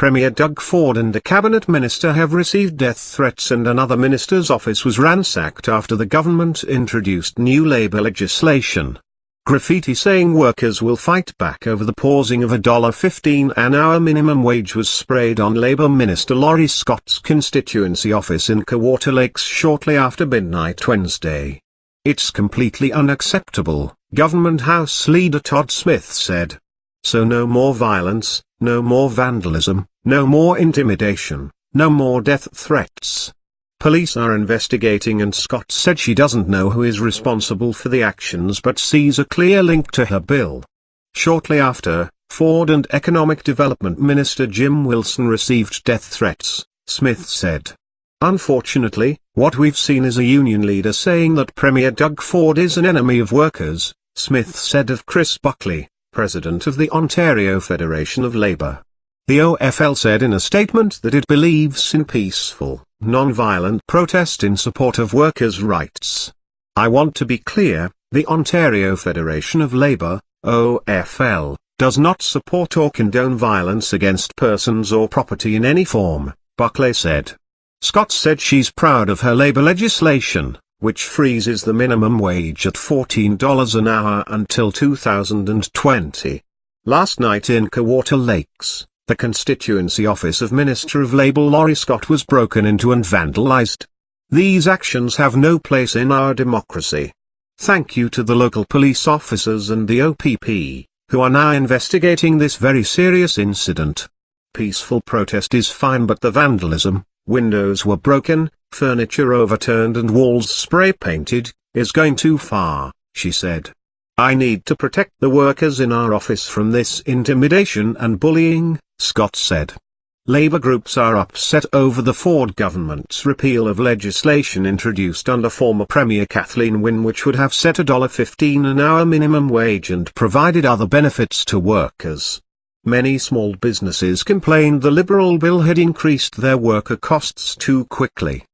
Premier Doug Ford and a cabinet minister have received death threats, and another minister's office was ransacked after the government introduced new Labour legislation. Graffiti saying workers will fight back over the pausing of a $15 an hour minimum wage was sprayed on Labour Minister Laurie Scott's constituency office in Kawarta Lakes shortly after midnight Wednesday. "It's completely unacceptable," Government House Leader Todd Smith said. "So no more violence, no more vandalism, no more intimidation, no more death threats. Police are investigating, and Scott said she doesn't know who is responsible for the actions but sees a clear link to her bill." Shortly after, Ford and Economic Development Minister Jim Wilson received death threats, Smith said. "Unfortunately, what we've seen is a union leader saying that Premier Doug Ford is an enemy of workers," Smith said of Chris Buckley, president of the Ontario Federation of Labour. The OFL said in a statement that it believes in peaceful, non-violent protest in support of workers' rights. "I want to be clear, the Ontario Federation of Labour, OFL, does not support or condone violence against persons or property in any form," Buckley said. Scott said she's proud of her Labour legislation, which freezes the minimum wage at $14 an hour until 2020. Last night in Kawarta Lakes, the constituency office of Minister of Labour Laurie Scott was broken into and vandalised. "These actions have no place in our democracy. Thank you to the local police officers and the OPP, who are now investigating this very serious incident. Peaceful protest is fine, but the vandalism, windows were broken, furniture overturned and walls spray painted, is going too far," she said. "I need to protect the workers in our office from this intimidation and bullying," Scott said. Labour groups are upset over the Ford government's repeal of legislation introduced under former Premier Kathleen Wynne, which would have set a $15 an hour minimum wage and provided other benefits to workers. Many small businesses complained the Liberal bill had increased their worker costs too quickly.